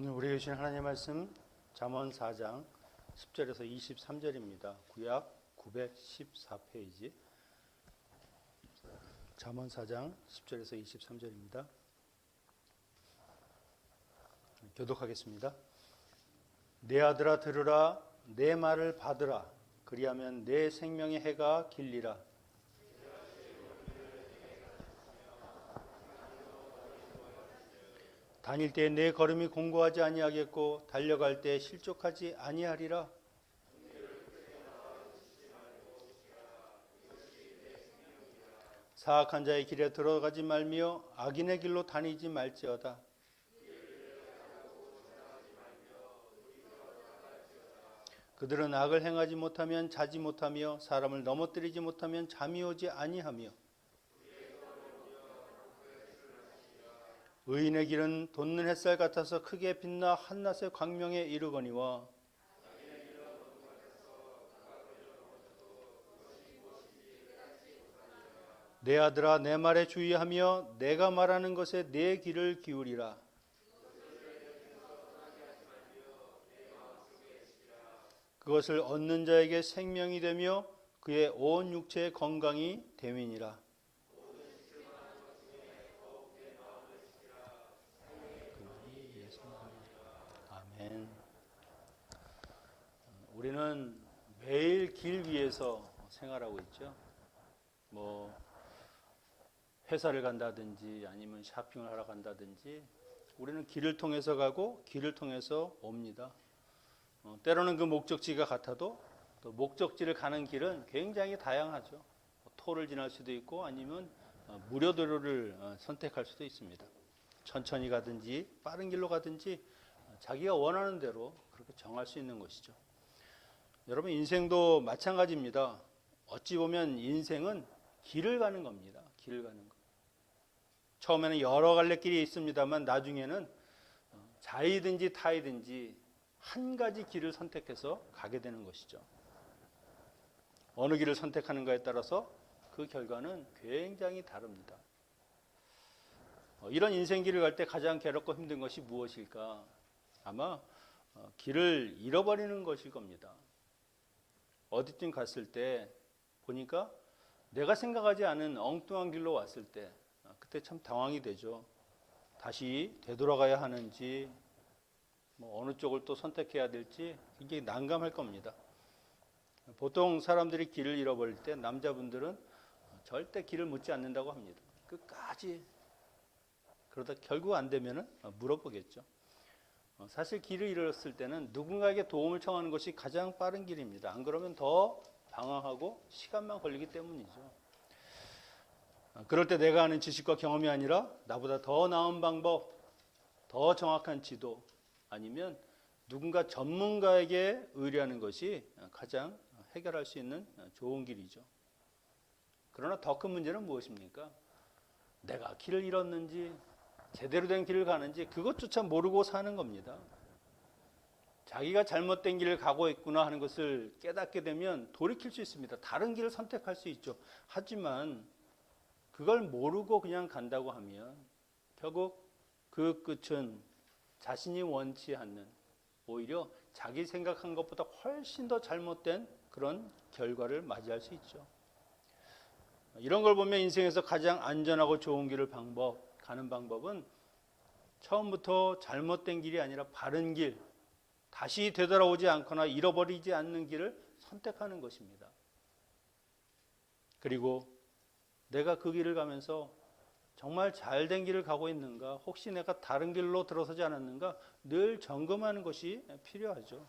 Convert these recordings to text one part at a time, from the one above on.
오늘 우리에게 주신 하나님의 말씀 잠언 4장 10절에서 23절입니다. 구약 914페이지 잠언 4장 10절에서 23절입니다. 교독하겠습니다. 내 아들아 들으라, 내 말을 받으라. 그리하면 내 생명의 해가 길리라. 다닐 때 내 걸음이 공고하지 아니하겠고 달려갈 때 실족하지 아니하리라. 사악한 자의 길에 들어가지 말며 악인의 길로 다니지 말지어다. 그들은 악을 행하지 못하면 자지 못하며 사람을 넘어뜨리지 못하면 잠이 오지 아니하며 의인의 길은 돋는 햇살 같아서 크게 빛나 한낮의 광명에 이르거니와 내 아들아 내 말에 주의하며 내가 말하는 것에 내 귀를 기울이라. 그것을 얻는 자에게 생명이 되며 그의 온 육체의 건강이 됨이니라. 아멘. 우리는 매일 길 위에서 생활하고 있죠. 회사를 간다든지 아니면 쇼핑을 하러 간다든지 우리는 길을 통해서 가고 길을 통해서 옵니다. 때로는 그 목적지가 같아도 또 목적지를 가는 길은 굉장히 다양하죠. 토를 지날 수도 있고 아니면 무료도로를 선택할 수도 있습니다. 천천히 가든지 빠른 길로 가든지 자기가 원하는 대로 그렇게 정할 수 있는 것이죠. 여러분 인생도 마찬가지입니다. 어찌 보면 인생은 길을 가는 겁니다. 길을 가는 것. 처음에는 여러 갈래 길이 있습니다만 나중에는 자이든지 타이든지 한 가지 길을 선택해서 가게 되는 것이죠. 어느 길을 선택하는가에 따라서 그 결과는 굉장히 다릅니다. 이런 인생길을 갈 때 가장 괴롭고 힘든 것이 무엇일까? 아마 길을 잃어버리는 것일 겁니다. 어디쯤 갔을 때 보니까 내가 생각하지 않은 엉뚱한 길로 왔을 때 그때 참 당황이 되죠. 다시 되돌아가야 하는지 어느 쪽을 또 선택해야 될지 굉장히 난감할 겁니다. 보통 사람들이 길을 잃어버릴 때 남자분들은 절대 길을 묻지 않는다고 합니다. 끝까지. 그러다 결국 안 되면은 물어보겠죠. 사실 길을 잃었을 때는 누군가에게 도움을 청하는 것이 가장 빠른 길입니다. 안 그러면 더 방황하고 시간만 걸리기 때문이죠. 그럴 때 내가 아는 지식과 경험이 아니라 나보다 더 나은 방법, 더 정확한 지도 아니면 누군가 전문가에게 의뢰하는 것이 가장 해결할 수 있는 좋은 길이죠. 그러나 더 큰 문제는 무엇입니까? 내가 길을 잃었는지 제대로 된 길을 가는지 그것조차 모르고 사는 겁니다. 자기가 잘못된 길을 가고 있구나 하는 것을 깨닫게 되면 돌이킬 수 있습니다. 다른 길을 선택할 수 있죠. 하지만 그걸 모르고 그냥 간다고 하면 결국 그 끝은 자신이 원치 않는 오히려 자기 생각한 것보다 훨씬 더 잘못된 그런 결과를 맞이할 수 있죠. 이런 걸 보면 인생에서 가장 안전하고 좋은 길을 가는 방법은 처음부터 잘못된 길이 아니라 바른 길, 다시 되돌아오지 않거나 잃어버리지 않는 길을 선택하는 것입니다. 그리고 내가 그 길을 가면서 정말 잘된 길을 가고 있는가, 혹시 내가 다른 길로 들어서지 않았는가 늘 점검하는 것이 필요하죠.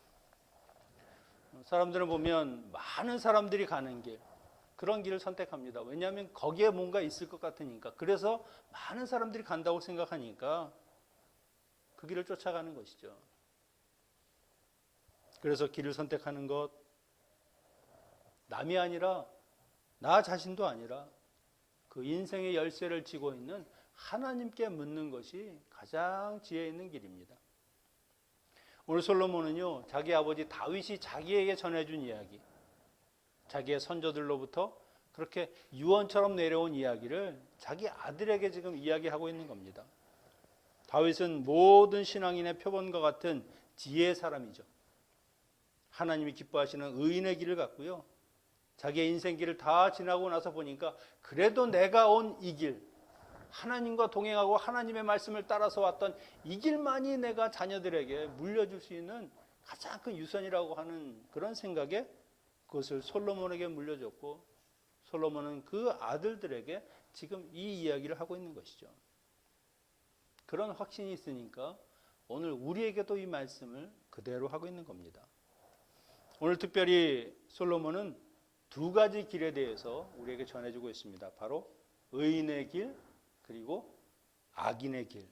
사람들은 보면 많은 사람들이 가는 길, 그런 길을 선택합니다. 왜냐하면 거기에 뭔가 있을 것 같으니까. 그래서 많은 사람들이 간다고 생각하니까 그 길을 쫓아가는 것이죠. 그래서 길을 선택하는 것, 남이 아니라 나 자신도 아니라 그 인생의 열쇠를 쥐고 있는 하나님께 묻는 것이 가장 지혜 있는 길입니다. 오늘 솔로몬은요, 자기 아버지 다윗이 자기에게 전해준 이야기, 자기의 선조들로부터 그렇게 유언처럼 내려온 이야기를 자기 아들에게 지금 이야기하고 있는 겁니다. 다윗은 모든 신앙인의 표본과 같은 지혜의 사람이죠. 하나님이 기뻐하시는 의인의 길을 갔고요. 자기의 인생 길을 다 지나고 나서 보니까 그래도 내가 온 이 길, 하나님과 동행하고 하나님의 말씀을 따라서 왔던 이 길만이 내가 자녀들에게 물려줄 수 있는 가장 큰 유산이라고 하는 그런 생각에 그것을 솔로몬에게 물려줬고, 솔로몬은 그 아들들에게 지금 이 이야기를 하고 있는 것이죠. 그런 확신이 있으니까 오늘 우리에게도 이 말씀을 그대로 하고 있는 겁니다. 오늘 특별히 솔로몬은 두 가지 길에 대해서 우리에게 전해주고 있습니다. 바로 의인의 길, 그리고 악인의 길.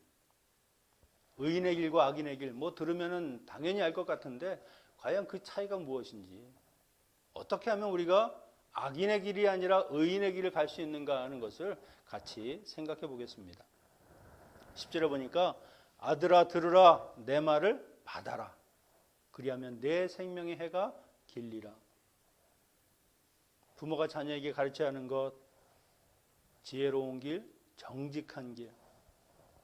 의인의 길과 악인의 길, 뭐 들으면은 당연히 알 것 같은데 과연 그 차이가 무엇인지, 어떻게 하면 우리가 악인의 길이 아니라 의인의 길을 갈 수 있는가 하는 것을 같이 생각해 보겠습니다. 10절에 보니까 아들아 들으라, 내 말을 받아라, 그리하면 내 생명의 해가 길리라. 부모가 자녀에게 가르쳐야 하는 것, 지혜로운 길, 정직한 길,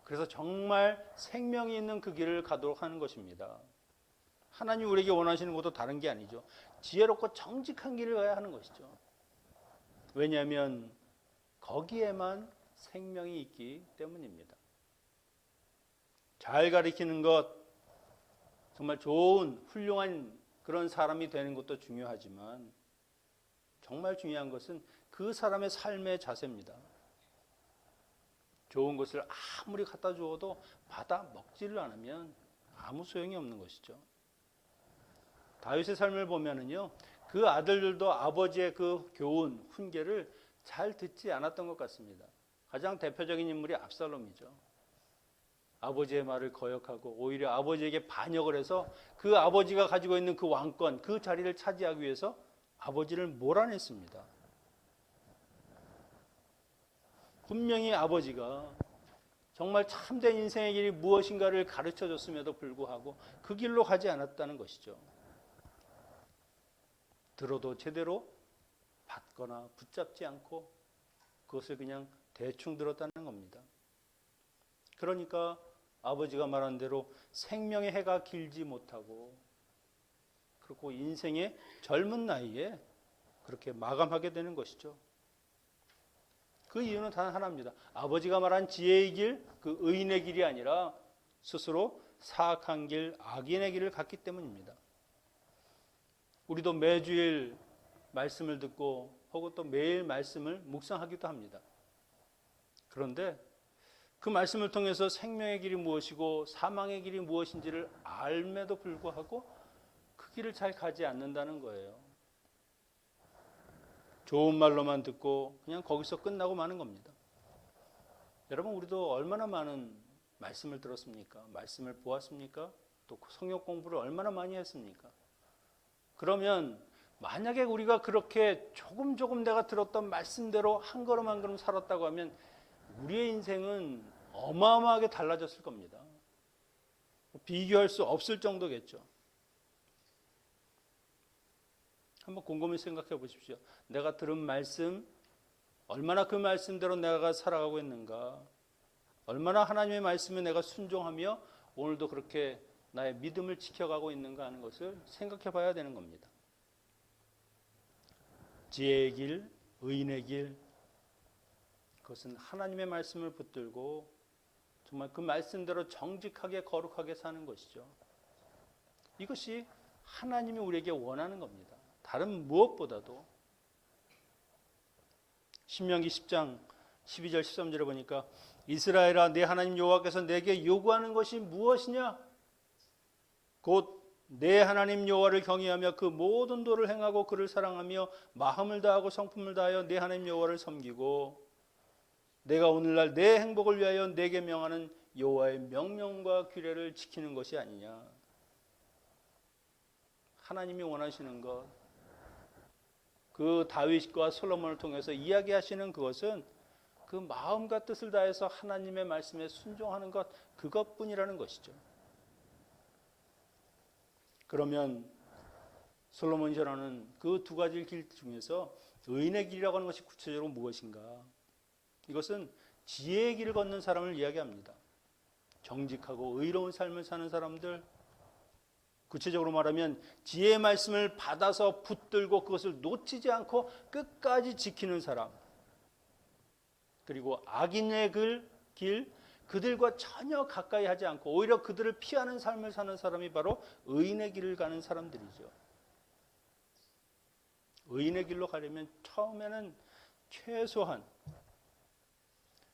그래서 정말 생명이 있는 그 길을 가도록 하는 것입니다. 하나님 우리에게 원하시는 것도 다른 게 아니죠. 지혜롭고 정직한 길을 가야 하는 것이죠. 왜냐하면 거기에만 생명이 있기 때문입니다. 잘 가르치는 것, 정말 좋은 훌륭한 그런 사람이 되는 것도 중요하지만 정말 중요한 것은 그 사람의 삶의 자세입니다. 좋은 것을 아무리 갖다 주어도 받아 먹지를 않으면 아무 소용이 없는 것이죠. 다윗의 삶을 보면은요, 그 아들들도 아버지의 그 교훈, 훈계를 잘 듣지 않았던 것 같습니다. 가장 대표적인 인물이 압살롬이죠. 아버지의 말을 거역하고 오히려 아버지에게 반역을 해서 그 아버지가 가지고 있는 그 왕권, 그 자리를 차지하기 위해서 아버지를 몰아냈습니다. 분명히 아버지가 정말 참된 인생의 길이 무엇인가를 가르쳐줬음에도 불구하고 그 길로 가지 않았다는 것이죠. 들어도 제대로 받거나 붙잡지 않고 그것을 그냥 대충 들었다는 겁니다. 그러니까 아버지가 말한 대로 생명의 해가 길지 못하고, 그리고 인생의 젊은 나이에 그렇게 마감하게 되는 것이죠. 그 이유는 단 하나입니다. 아버지가 말한 지혜의 길, 그 의인의 길이 아니라 스스로 사악한 길, 악인의 길을 갔기 때문입니다. 우리도 매주일 말씀을 듣고 혹은 또 매일 말씀을 묵상하기도 합니다. 그런데 그 말씀을 통해서 생명의 길이 무엇이고 사망의 길이 무엇인지를 알매도 불구하고 그 길을 잘 가지 않는다는 거예요. 좋은 말로만 듣고 그냥 거기서 끝나고 마는 겁니다. 여러분, 우리도 얼마나 많은 말씀을 들었습니까? 말씀을 보았습니까? 또 성역 공부를 얼마나 많이 했습니까? 그러면 만약에 우리가 그렇게 조금 내가 들었던 말씀대로 한 걸음 한 걸음 살았다고 하면 우리의 인생은 어마어마하게 달라졌을 겁니다. 비교할 수 없을 정도겠죠. 한번 곰곰이 생각해 보십시오. 내가 들은 말씀, 얼마나 그 말씀대로 내가 살아가고 있는가, 얼마나 하나님의 말씀에 내가 순종하며 오늘도 그렇게 나의 믿음을 지켜가고 있는가 하는 것을 생각해 봐야 되는 겁니다. 지혜의 길, 의인의 길, 그것은 하나님의 말씀을 붙들고 정말 그 말씀대로 정직하게 거룩하게 사는 것이죠. 이것이 하나님이 우리에게 원하는 겁니다. 다른 무엇보다도. 신명기 10장 12절 13절에 보니까 이스라엘아, 내 하나님 여호와께서 내게 요구하는 것이 무엇이냐? 곧 내 하나님 여호와를 경외하며 그 모든 도를 행하고 그를 사랑하며 마음을 다하고 성품을 다하여 내 하나님 여호와를 섬기고 내가 오늘날 내 행복을 위하여 내게 명하는 여호와의 명령과 규례를 지키는 것이 아니냐. 하나님이 원하시는 것, 그 다윗과 솔로몬을 통해서 이야기하시는 그것은 그 마음과 뜻을 다해서 하나님의 말씀에 순종하는 것, 그것뿐이라는 것이죠. 그러면 솔로몬이 전하는 그 두 가지 길 중에서 의인의 길이라고 하는 것이 구체적으로 무엇인가? 이것은 지혜의 길을 걷는 사람을 이야기합니다. 정직하고 의로운 삶을 사는 사람들, 구체적으로 말하면 지혜의 말씀을 받아서 붙들고 그것을 놓치지 않고 끝까지 지키는 사람, 그리고 악인의 길, 그들과 전혀 가까이 하지 않고 오히려 그들을 피하는 삶을 사는 사람이 바로 의인의 길을 가는 사람들이죠. 의인의 길로 가려면 처음에는 최소한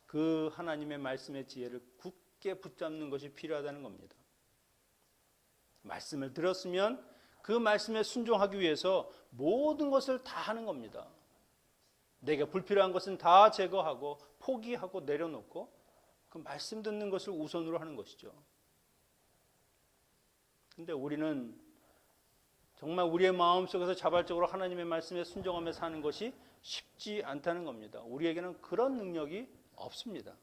그 하나님의 말씀의 지혜를 굳게 붙잡는 것이 필요하다는 겁니다. 말씀을 들었으면 그 말씀에 순종하기 위해서 모든 것을 다 하는 겁니다. 내게 불필요한 것은 다 제거하고 포기하고 내려놓고 그 말씀 듣는 것을 우선으로 하는 것이죠. 근데 우리는 정말 우리의 마음속에서 자발적으로 하나님의 말씀에 순종하며 사는 것이 쉽지 않다는 겁니다. 우리에게는 그런 능력이 없습니다.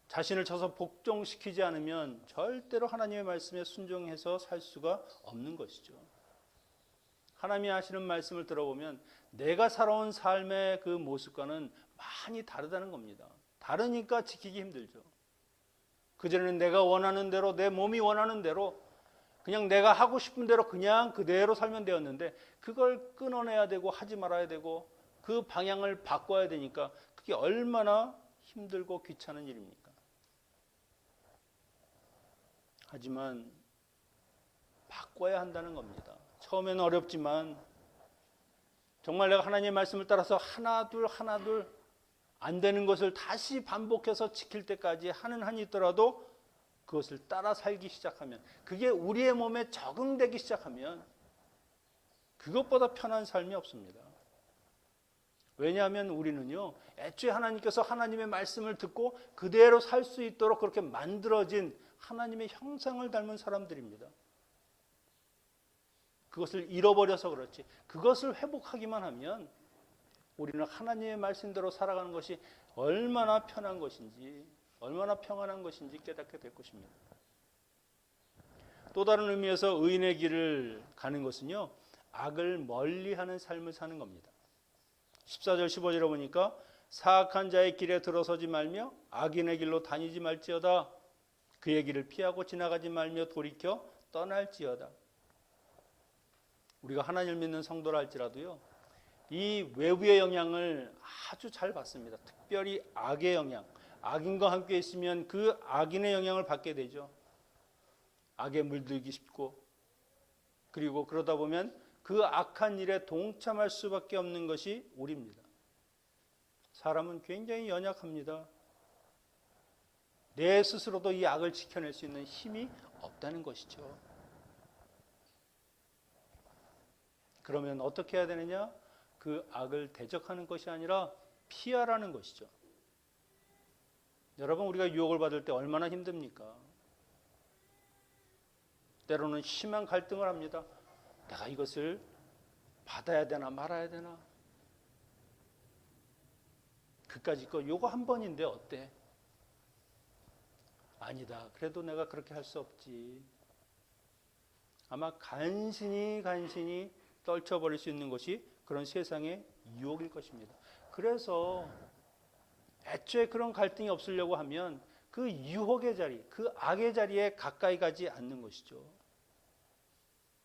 자신을 쳐서 복종시키지 않으면 절대로 하나님의 말씀에 순종해서 살 수가 없는 것이죠. 하나님이 하시는 말씀을 들어보면 내가 살아온 삶의 그 모습과는 많이 다르다는 겁니다. 다르니까 지키기 힘들죠. 그전에는 내가 원하는 대로, 내 몸이 원하는 대로, 그냥 내가 하고 싶은 대로 그냥 그대로 살면 되었는데 그걸 끊어내야 되고 하지 말아야 되고 그 방향을 바꿔야 되니까 그게 얼마나 힘들고 귀찮은 일입니까? 하지만 바꿔야 한다는 겁니다. 처음에는 어렵지만 정말 내가 하나님의 말씀을 따라서 하나둘 안 되는 것을 다시 반복해서 지킬 때까지 하는 한이 있더라도 그것을 따라 살기 시작하면, 그게 우리의 몸에 적응되기 시작하면 그것보다 편한 삶이 없습니다. 왜냐하면 우리는요, 애초에 하나님께서 하나님의 말씀을 듣고 그대로 살 수 있도록 그렇게 만들어진 하나님의 형상을 닮은 사람들입니다. 그것을 잃어버려서 그렇지, 그것을 회복하기만 하면 우리는 하나님의 말씀대로 살아가는 것이 얼마나 편한 것인지, 얼마나 평안한 것인지 깨닫게 될 것입니다. 또 다른 의미에서 의인의 길을 가는 것은요, 악을 멀리하는 삶을 사는 겁니다. 14절 15절에 보니까 사악한 자의 길에 들어서지 말며 악인의 길로 다니지 말지어다. 그의 길을 피하고 지나가지 말며 돌이켜 떠날지어다. 우리가 하나님을 믿는 성도라 할지라도요, 이 외부의 영향을 아주 잘 받습니다. 특별히 악의 영향, 악인과 함께 있으면 그 악인의 영향을 받게 되죠. 악에 물들기 쉽고, 그리고 그러다 보면 그 악한 일에 동참할 수밖에 없는 것이 우리입니다. 사람은 굉장히 연약합니다. 내 스스로도 이 악을 지켜낼 수 있는 힘이 없다는 것이죠. 그러면 어떻게 해야 되느냐? 그 악을 대적하는 것이 아니라 피하라는 것이죠. 여러분, 우리가 유혹을 받을 때 얼마나 힘듭니까? 때로는 심한 갈등을 합니다. 내가 이것을 받아야 되나 말아야 되나? 그까짓 거 요거 한 번인데 어때? 아니다. 그래도 내가 그렇게 할 수 없지. 아마 간신히 떨쳐버릴 수 있는 것이 그런 세상의 유혹일 것입니다. 그래서 애초에 그런 갈등이 없으려고 하면 그 유혹의 자리, 그 악의 자리에 가까이 가지 않는 것이죠.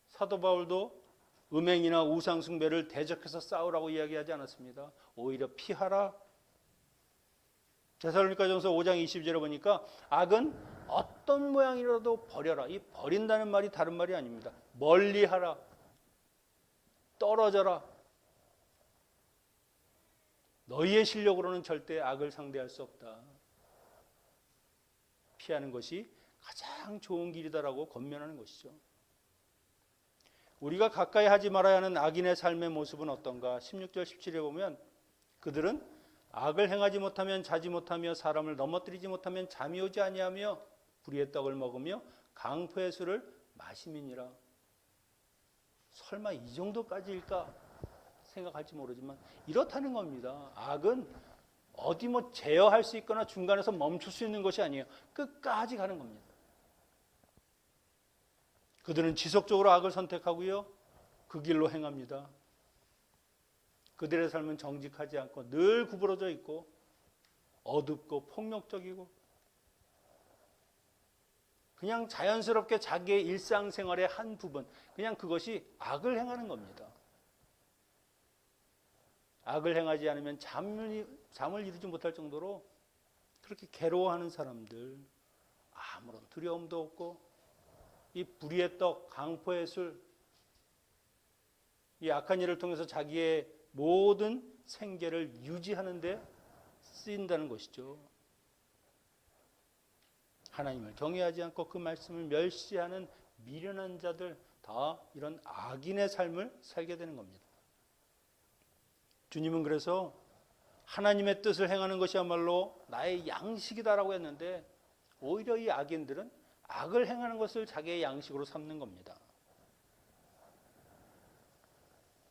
사도 바울도 음행이나 우상 숭배를 대적해서 싸우라고 이야기하지 않았습니다. 오히려 피하라. 데살로니가전서 5장 22절에 보니까 악은 어떤 모양이라도 버려라. 이 버린다는 말이 다른 말이 아닙니다. 멀리하라. 떨어져라. 너희의 실력으로는 절대 악을 상대할 수 없다. 피하는 것이 가장 좋은 길이다라고 권면하는 것이죠. 우리가 가까이 하지 말아야 하는 악인의 삶의 모습은 어떤가? 16절 17절에 보면 그들은 악을 행하지 못하면 자지 못하며 사람을 넘어뜨리지 못하면 잠이 오지 아니하며 불의의 떡을 먹으며 강포의 술을 마심이니라. 설마 이 정도까지일까 생각할지 모르지만 이렇다는 겁니다. 악은 어디 제어할 수 있거나 중간에서 멈출 수 있는 것이 아니에요. 끝까지 가는 겁니다. 그들은 지속적으로 악을 선택하고요, 그 길로 행합니다. 그들의 삶은 정직하지 않고 늘 구부러져 있고 어둡고 폭력적이고 그냥 자연스럽게 자기의 일상생활의 한 부분, 그냥 그것이 악을 행하는 겁니다. 악을 행하지 않으면 잠을 이루지 못할 정도로 그렇게 괴로워하는 사람들, 아무런 두려움도 없고 이 불의의 떡, 강포의 술, 이 악한 일을 통해서 자기의 모든 생계를 유지하는 데 쓰인다는 것이죠. 하나님을 경외하지 않고 그 말씀을 멸시하는 미련한 자들, 다 이런 악인의 삶을 살게 되는 겁니다. 주님은 그래서 하나님의 뜻을 행하는 것이야말로 나의 양식이다라고 했는데 오히려 이 악인들은 악을 행하는 것을 자기의 양식으로 삼는 겁니다.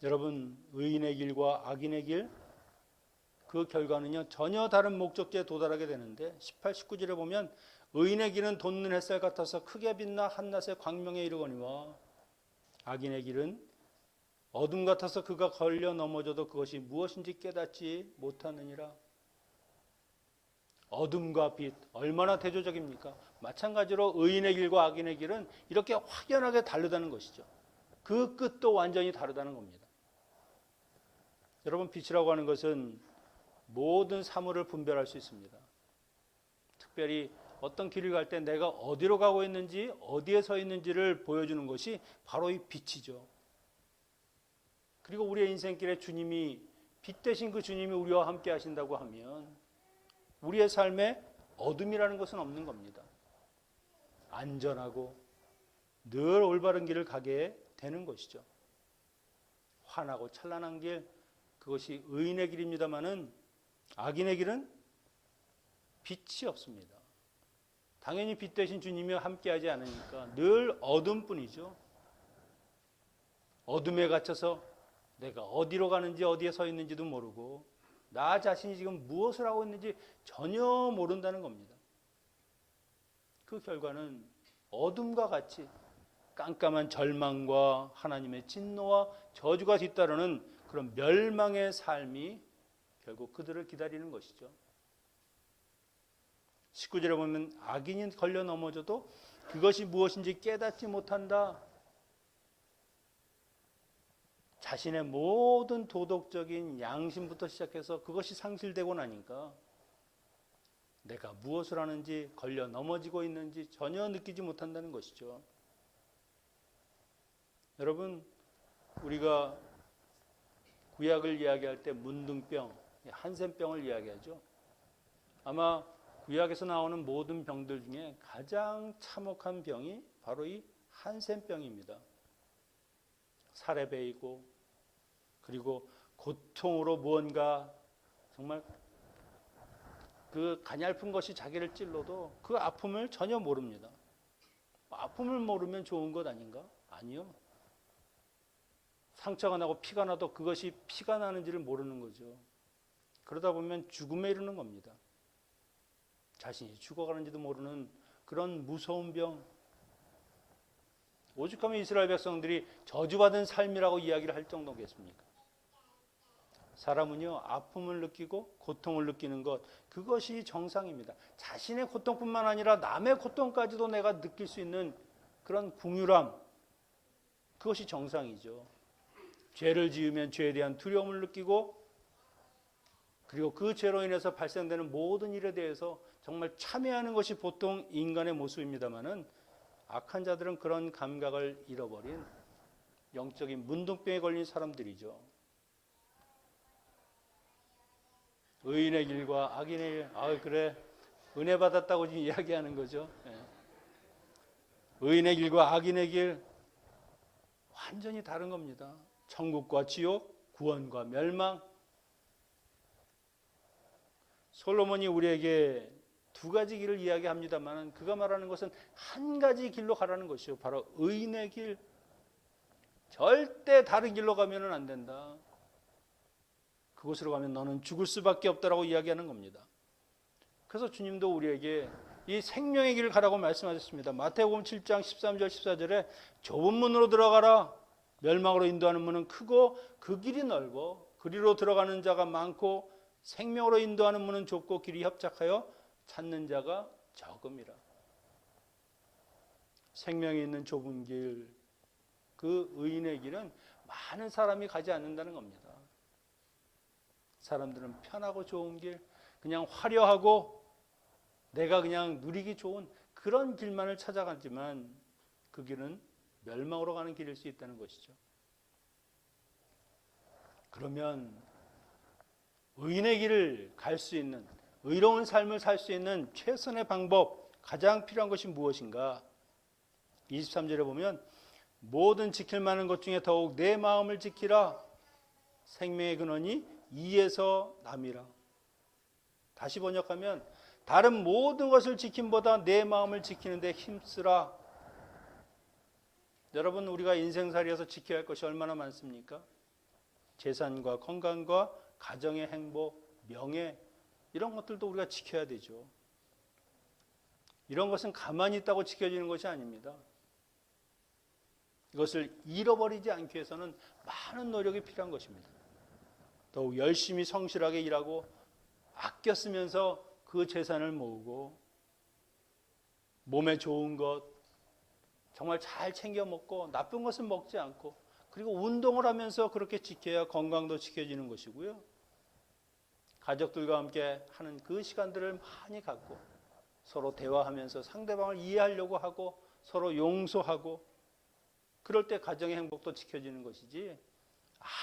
여러분, 의인의 길과 악인의 길, 그 결과는요 전혀 다른 목적지에 도달하게 되는데 18, 19절에 보면 의인의 길은 돋는 햇살 같아서 크게 빛나 한낮의 광명에 이르거니와 악인의 길은 어둠 같아서 그가 걸려 넘어져도 그것이 무엇인지 깨닫지 못하느니라. 어둠과 빛, 얼마나 대조적입니까? 마찬가지로 의인의 길과 악인의 길은 이렇게 확연하게 다르다는 것이죠. 그 끝도 완전히 다르다는 겁니다. 여러분, 빛이라고 하는 것은 모든 사물을 분별할 수 있습니다. 특별히 어떤 길을 갈 때 내가 어디로 가고 있는지, 어디에 서 있는지를 보여주는 것이 바로 이 빛이죠. 그리고 우리의 인생길에 주님이, 빛 대신 그 주님이 우리와 함께 하신다고 하면 우리의 삶에 어둠이라는 것은 없는 겁니다. 안전하고 늘 올바른 길을 가게 되는 것이죠. 환하고 찬란한 길, 그것이 의인의 길입니다마는 악인의 길은 빛이 없습니다. 당연히 빛 대신 주님이 함께하지 않으니까 늘 어둠뿐이죠. 어둠에 갇혀서 내가 어디로 가는지 어디에 서 있는지도 모르고 나 자신이 지금 무엇을 하고 있는지 전혀 모른다는 겁니다. 그 결과는 어둠과 같이 깜깜한 절망과 하나님의 진노와 저주가 뒤따르는 그런 멸망의 삶이 결국 그들을 기다리는 것이죠. 19절에 보면 악인이 걸려 넘어져도 그것이 무엇인지 깨닫지 못한다. 자신의 모든 도덕적인 양심부터 시작해서 그것이 상실되고 나니까 내가 무엇을 하는지, 걸려 넘어지고 있는지 전혀 느끼지 못한다는 것이죠. 여러분, 우리가 구약을 이야기할 때 문둥병, 한센병을 이야기하죠. 아마 구약에서 나오는 모든 병들 중에 가장 참혹한 병이 바로 이 한센병입니다. 살에 베이고 그리고 고통으로 무언가 정말 그 가냘픈 것이 자기를 찔러도 그 아픔을 전혀 모릅니다. 아픔을 모르면 좋은 것 아닌가? 아니요. 상처가 나고 피가 나도 그것이 피가 나는지를 모르는 거죠. 그러다 보면 죽음에 이르는 겁니다. 자신이 죽어가는지도 모르는 그런 무서운 병. 오죽하면 이스라엘 백성들이 저주받은 삶이라고 이야기를 할 정도겠습니까? 사람은요, 아픔을 느끼고 고통을 느끼는 것, 그것이 정상입니다. 자신의 고통뿐만 아니라 남의 고통까지도 내가 느낄 수 있는 그런 긍휼함, 그것이 정상이죠. 죄를 지으면 죄에 대한 두려움을 느끼고 그리고 그 죄로 인해서 발생되는 모든 일에 대해서 정말 참회하는 것이 보통 인간의 모습입니다마는 악한 자들은 그런 감각을 잃어버린 영적인 문둥병에 걸린 사람들이죠. 의인의 길과 악인의 길, 그래 은혜 받았다고 지금 이야기하는 거죠. 의인의 길과 악인의 길 완전히 다른 겁니다. 천국과 지옥, 구원과 멸망. 솔로몬이 우리에게 두 가지 길을 이야기합니다만 그가 말하는 것은 한 가지 길로 가라는 것이요. 바로 의인의 길. 절대 다른 길로 가면 안 된다. 그곳으로 가면 너는 죽을 수밖에 없다라고 이야기하는 겁니다. 그래서 주님도 우리에게 이 생명의 길을 가라고 말씀하셨습니다. 마태복음 7장 13절 14절에 좁은 문으로 들어가라. 멸망으로 인도하는 문은 크고 그 길이 넓어 그리로 들어가는 자가 많고 생명으로 인도하는 문은 좁고 길이 협착하여 찾는 자가 적음이라. 생명이 있는 좁은 길, 그 의인의 길은 많은 사람이 가지 않는다는 겁니다. 사람들은 편하고 좋은 길, 그냥 화려하고 내가 그냥 누리기 좋은 그런 길만을 찾아가지만 그 길은 멸망으로 가는 길일 수 있다는 것이죠. 그러면 의인의 길을 갈 수 있는, 의로운 삶을 살 수 있는 최선의 방법, 가장 필요한 것이 무엇인가? 23절에 보면 모든 지킬 만한 것 중에 더욱 내 마음을 지키라. 생명의 근원이 이에서 남이라. 다시 번역하면 다른 모든 것을 지킴보다 내 마음을 지키는 데 힘쓰라. 여러분, 우리가 인생살이에서 지켜야 할 것이 얼마나 많습니까? 재산과 건강과 가정의 행복, 명예, 이런 것들도 우리가 지켜야 되죠. 이런 것은 가만히 있다고 지켜지는 것이 아닙니다. 이것을 잃어버리지 않기 위해서는 많은 노력이 필요한 것입니다. 더욱 열심히 성실하게 일하고 아껴 쓰면서 그 재산을 모으고 몸에 좋은 것 정말 잘 챙겨 먹고 나쁜 것은 먹지 않고 그리고 운동을 하면서 그렇게 지켜야 건강도 지켜지는 것이고요. 가족들과 함께 하는 그 시간들을 많이 갖고 서로 대화하면서 상대방을 이해하려고 하고 서로 용서하고 그럴 때 가정의 행복도 지켜지는 것이지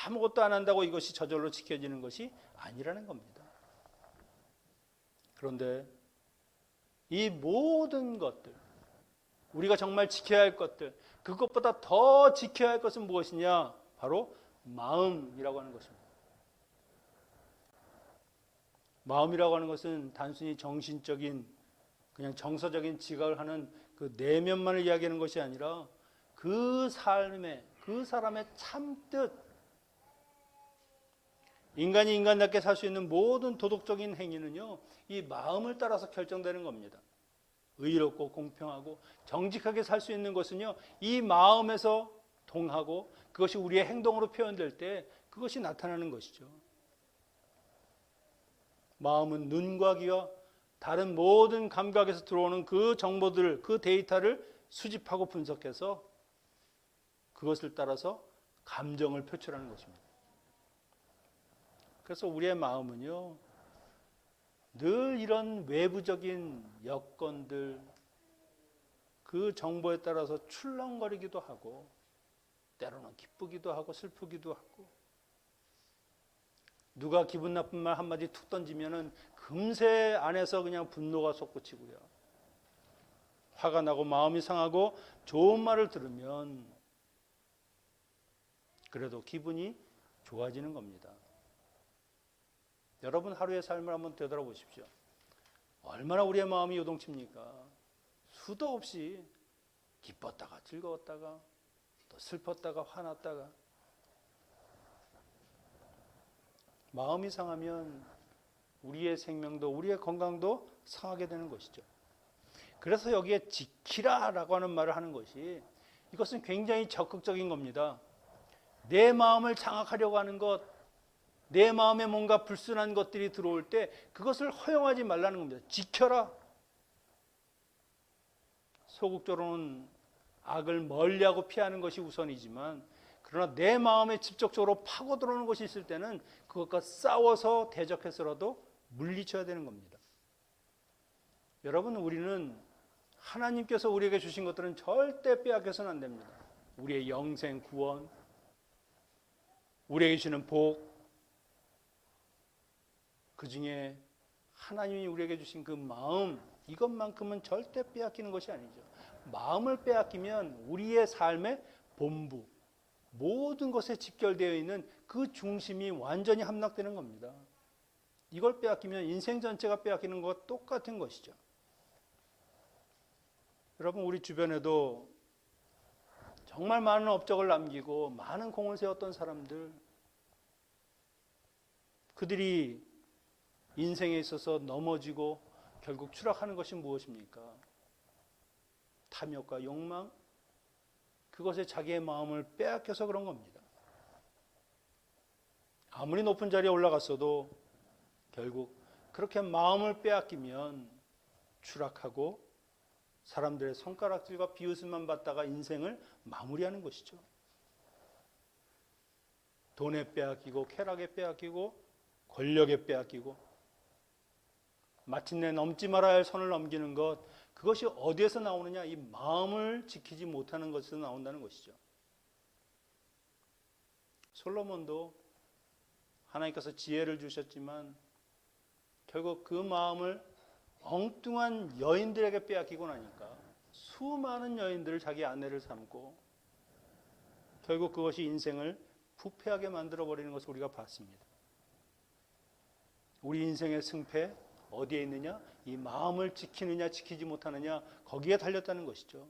아무것도 안 한다고 이것이 저절로 지켜지는 것이 아니라는 겁니다. 그런데 이 모든 것들, 우리가 정말 지켜야 할 것들, 그것보다 더 지켜야 할 것은 무엇이냐? 바로 마음이라고 하는 것입니다. 마음이라고 하는 것은 단순히 정신적인 그냥 정서적인 지각을 하는 그 내면만을 이야기하는 것이 아니라 그 삶의, 그 사람의 참뜻, 인간이 인간답게 살 수 있는 모든 도덕적인 행위는요, 이 마음을 따라서 결정되는 겁니다. 의롭고 공평하고 정직하게 살 수 있는 것은요, 이 마음에서 통하고 그것이 우리의 행동으로 표현될 때 그것이 나타나는 것이죠. 마음은 눈과 귀와 다른 모든 감각에서 들어오는 그 정보들을, 그 데이터를 수집하고 분석해서 그것을 따라서 감정을 표출하는 것입니다. 그래서 우리의 마음은요, 늘 이런 외부적인 여건들, 그 정보에 따라서 출렁거리기도 하고, 때로는 기쁘기도 하고, 슬프기도 하고, 누가 기분 나쁜 말 한마디 툭 던지면은 금세 안에서 그냥 분노가 솟구치고요. 화가 나고 마음이 상하고 좋은 말을 들으면 그래도 기분이 좋아지는 겁니다. 여러분 하루의 삶을 한번 되돌아보십시오. 얼마나 우리의 마음이 요동칩니까? 수도 없이 기뻤다가 즐거웠다가 또 슬펐다가 화났다가 마음이 상하면 우리의 생명도 우리의 건강도 상하게 되는 것이죠. 그래서 여기에 지키라라고 하는 말을 하는 것이 이것은 굉장히 적극적인 겁니다. 내 마음을 장악하려고 하는 것, 내 마음에 뭔가 불순한 것들이 들어올 때 그것을 허용하지 말라는 겁니다. 지켜라. 소극적으로는 악을 멀리하고 피하는 것이 우선이지만 그러나 내 마음에 직접적으로 파고 들어오는 것이 있을 때는 그것과 싸워서 대적해서라도 물리쳐야 되는 겁니다. 여러분, 우리는 하나님께서 우리에게 주신 것들은 절대 빼앗겨서는 안 됩니다. 우리의 영생 구원, 우리에게 주는 복, 그 중에 하나님이 우리에게 주신 그 마음, 이것만큼은 절대 빼앗기는 것이 아니죠. 마음을 빼앗기면 우리의 삶의 본부, 모든 것에 집결되어 있는 그 중심이 완전히 함락되는 겁니다. 이걸 빼앗기면 인생 전체가 빼앗기는 것과 똑같은 것이죠. 여러분, 우리 주변에도 정말 많은 업적을 남기고 많은 공을 세웠던 사람들, 그들이 인생에 있어서 넘어지고 결국 추락하는 것이 무엇입니까? 탐욕과 욕망, 그것에 자기의 마음을 빼앗겨서 그런 겁니다. 아무리 높은 자리에 올라갔어도 결국 그렇게 마음을 빼앗기면 추락하고 사람들의 손가락질과 비웃음만 받다가 인생을 마무리하는 것이죠. 돈에 빼앗기고 쾌락에 빼앗기고 권력에 빼앗기고 마침내 넘지 말아야 할 선을 넘기는 것, 그것이 어디에서 나오느냐? 이 마음을 지키지 못하는 것에서 나온다는 것이죠. 솔로몬도 하나님께서 지혜를 주셨지만 결국 그 마음을 엉뚱한 여인들에게 빼앗기고 나니까 수많은 여인들을 자기 아내를 삼고 결국 그것이 인생을 부패하게 만들어버리는 것을 우리가 봤습니다. 우리 인생의 승패 어디에 있느냐? 이 마음을 지키느냐 지키지 못하느냐, 거기에 달렸다는 것이죠.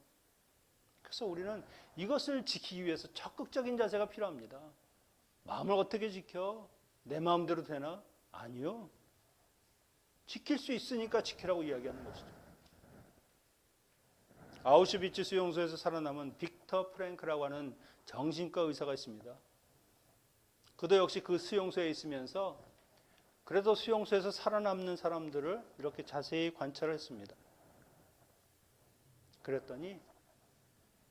그래서 우리는 이것을 지키기 위해서 적극적인 자세가 필요합니다. 마음을 어떻게 지켜? 내 마음대로 되나? 아니요. 지킬 수 있으니까 지키라고 이야기하는 것이죠. 아우슈비츠 수용소에서 살아남은 빅터 프랭크라고 하는 정신과 의사가 있습니다. 그도 역시 그 수용소에 있으면서 그래도 수용소에서 살아남는 사람들을 이렇게 자세히 관찰을 했습니다. 그랬더니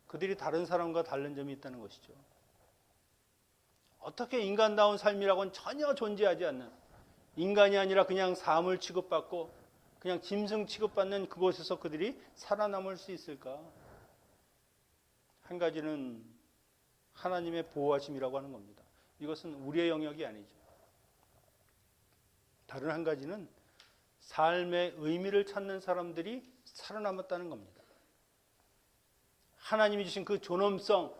그들이 다른 사람과 다른 점이 있다는 것이죠. 어떻게 인간다운 삶이라고는 전혀 존재하지 않는, 인간이 아니라 그냥 사물 취급받고 그냥 짐승 취급받는 그곳에서 그들이 살아남을 수 있을까? 한 가지는 하나님의 보호하심이라고 하는 겁니다. 이것은 우리의 영역이 아니죠. 다른 한 가지는 삶의 의미를 찾는 사람들이 살아남았다는 겁니다. 하나님이 주신 그 존엄성을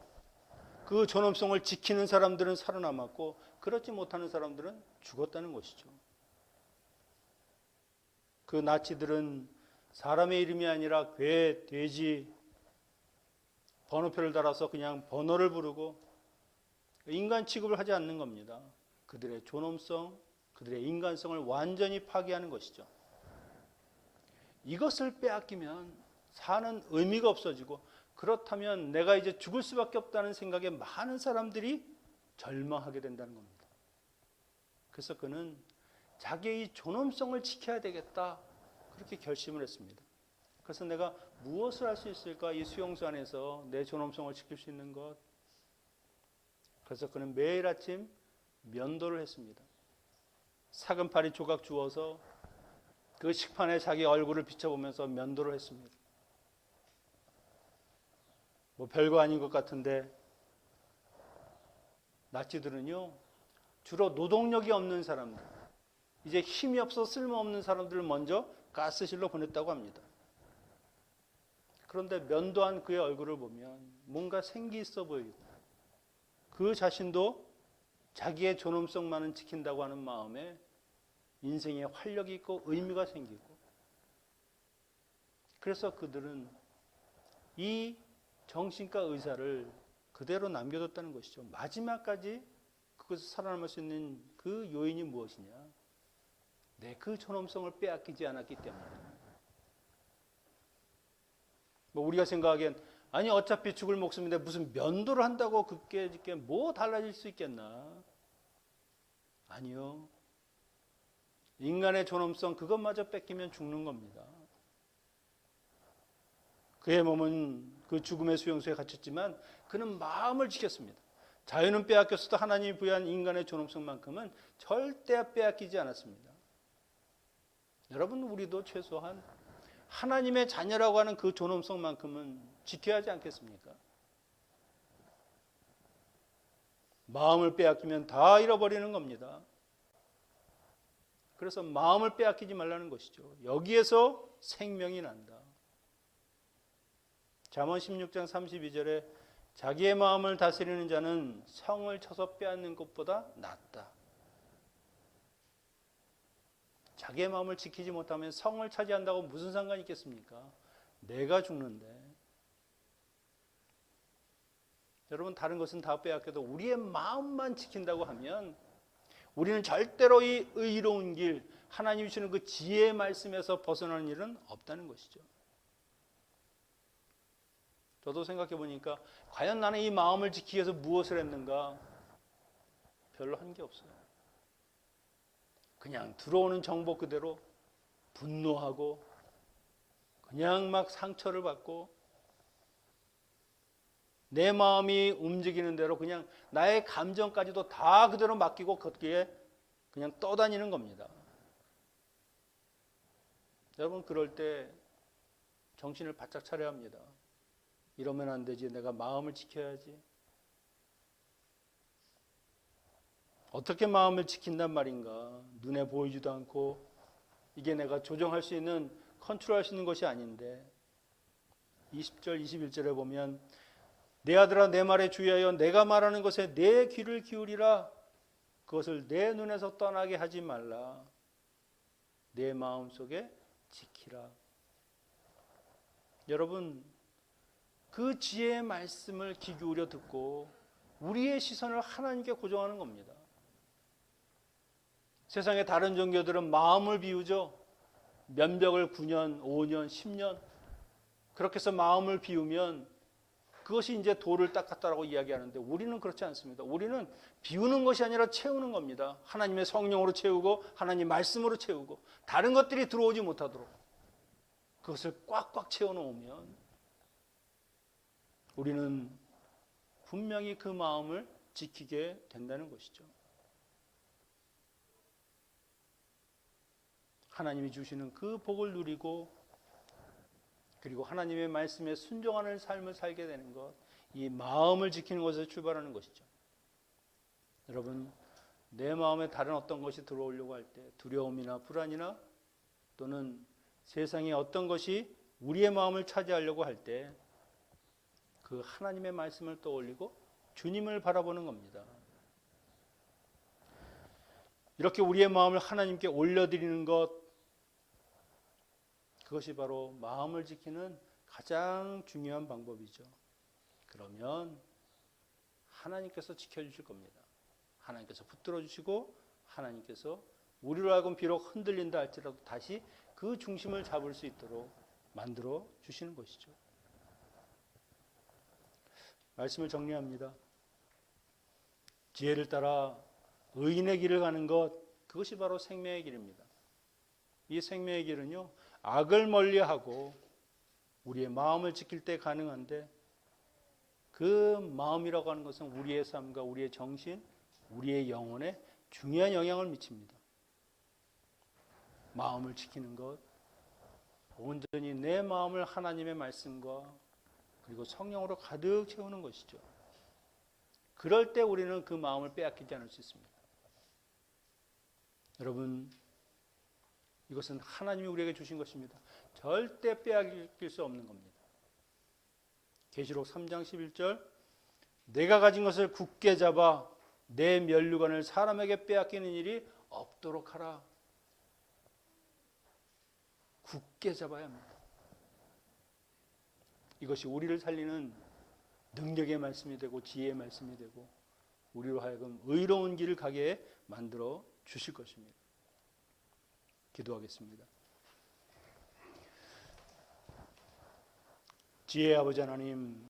지키는 사람들은 살아남았고 그렇지 못하는 사람들은 죽었다는 것이죠. 그 나치들은 사람의 이름이 아니라 괴, 돼지, 번호표를 달아서 그냥 번호를 부르고 인간 취급을 하지 않는 겁니다. 그들의 존엄성, 그들의 인간성을 완전히 파괴하는 것이죠. 이것을 빼앗기면 사는 의미가 없어지고, 그렇다면 내가 이제 죽을 수밖에 없다는 생각에 많은 사람들이 절망하게 된다는 겁니다. 그래서 그는 자기의 존엄성을 지켜야 되겠다, 그렇게 결심을 했습니다. 그래서 내가 무엇을 할 수 있을까? 이 수용소 안에서 내 존엄성을 지킬 수 있는 것. 그래서 그는 매일 아침 면도를 했습니다. 삭은 파리 조각 주워서 그 식판에 자기 얼굴을 비춰보면서 면도를 했습니다. 뭐 별거 아닌 것 같은데 나치들은요, 주로 노동력이 없는 사람들, 이제 힘이 없어 쓸모없는 사람들을 먼저 가스실로 보냈다고 합니다. 그런데 면도한 그의 얼굴을 보면 뭔가 생기 있어 보이고, 그 자신도 자기의 존엄성만은 지킨다고 하는 마음에 인생에 활력이 있고 의미가 생기고, 그래서 그들은 이 정신과 의사를 그대로 남겨뒀다는 것이죠. 마지막까지 그것을 살아남을 수 있는 그 요인이 무엇이냐? 내 그 존엄성을 빼앗기지 않았기 때문에. 뭐 우리가 생각하기엔 아니 어차피 죽을 목숨인데 무슨 면도를 한다고 그게 뭐 달라질 수 있겠나? 아니요. 인간의 존엄성 그것마저 뺏기면 죽는 겁니다. 그의 몸은 그 죽음의 수용소에 갇혔지만 그는 마음을 지켰습니다. 자유는 빼앗겼어도 하나님이 부여한 인간의 존엄성만큼은 절대 빼앗기지 않았습니다. 여러분, 우리도 최소한 하나님의 자녀라고 하는 그 존엄성만큼은 지켜야 하지 않겠습니까? 마음을 빼앗기면 다 잃어버리는 겁니다. 그래서 마음을 빼앗기지 말라는 것이죠. 여기에서 생명이 난다. 잠언 16장 32절에 자기의 마음을 다스리는 자는 성을 쳐서 빼앗는 것보다 낫다. 자기의 마음을 지키지 못하면 성을 차지한다고 무슨 상관이 있겠습니까? 내가 죽는데. 여러분, 다른 것은 다 빼앗겨도 우리의 마음만 지킨다고 하면 우리는 절대로 이 의로운 길, 하나님이 주는 그 지혜의 말씀에서 벗어나는 일은 없다는 것이죠. 저도 생각해 보니까 과연 나는 이 마음을 지키기 위해서 무엇을 했는가? 별로 한 게 없어요. 그냥 들어오는 정보 그대로 분노하고 그냥 막 상처를 받고 내 마음이 움직이는 대로 그냥 나의 감정까지도 다 그대로 맡기고 거기에 그냥 떠다니는 겁니다. 여러분, 그럴 때 정신을 바짝 차려야 합니다. 이러면 안 되지. 내가 마음을 지켜야지. 어떻게 마음을 지킨단 말인가? 눈에 보이지도 않고 이게 내가 조정할 수 있는, 컨트롤할 수 있는 것이 아닌데 20절, 21절에 보면 내 아들아 내 말에 주의하여 내가 말하는 것에 내 귀를 기울이라. 그것을 내 눈에서 떠나게 하지 말라. 내 마음속에 지키라. 여러분, 그 지혜의 말씀을 귀 기울여 듣고 우리의 시선을 하나님께 고정하는 겁니다. 세상의 다른 종교들은 마음을 비우죠. 면벽을 9년, 5년, 10년 그렇게 해서 마음을 비우면 그것이 이제 돌을 닦았다라고 이야기하는데 우리는 그렇지 않습니다. 우리는 비우는 것이 아니라 채우는 겁니다. 하나님의 성령으로 채우고 하나님 말씀으로 채우고 다른 것들이 들어오지 못하도록 그것을 꽉꽉 채워놓으면 우리는 분명히 그 마음을 지키게 된다는 것이죠. 하나님이 주시는 그 복을 누리고 그리고 하나님의 말씀에 순종하는 삶을 살게 되는 것, 이 마음을 지키는 것에서 출발하는 것이죠. 여러분, 내 마음에 다른 어떤 것이 들어오려고 할 때 두려움이나 불안이나 또는 세상의 어떤 것이 우리의 마음을 차지하려고 할 때 그 하나님의 말씀을 떠올리고 주님을 바라보는 겁니다. 이렇게 우리의 마음을 하나님께 올려드리는 것, 그것이 바로 마음을 지키는 가장 중요한 방법이죠. 그러면 하나님께서 지켜주실 겁니다. 하나님께서 붙들어 주시고 하나님께서 우리로 하여금 비록 흔들린다 할지라도 다시 그 중심을 잡을 수 있도록 만들어 주시는 것이죠. 말씀을 정리합니다. 지혜를 따라 의인의 길을 가는 것, 그것이 바로 생명의 길입니다. 이 생명의 길은요, 악을 멀리하고 우리의 마음을 지킬 때 가능한데 그 마음이라고 하는 것은 우리의 삶과 우리의 정신, 우리의 영혼에 중요한 영향을 미칩니다. 마음을 지키는 것, 온전히 내 마음을 하나님의 말씀과 그리고 성령으로 가득 채우는 것이죠. 그럴 때 우리는 그 마음을 빼앗기지 않을 수 있습니다. 여러분, 이것은 하나님이 우리에게 주신 것입니다. 절대 빼앗길 수 없는 겁니다. 계시록 3장 11절 내가 가진 것을 굳게 잡아 내 면류관을 사람에게 빼앗기는 일이 없도록 하라. 굳게 잡아야 합니다. 이것이 우리를 살리는 능력의 말씀이 되고 지혜의 말씀이 되고 우리로 하여금 의로운 길을 가게 만들어 주실 것입니다. 기도하겠습니다. 지혜의 아버지 하나님,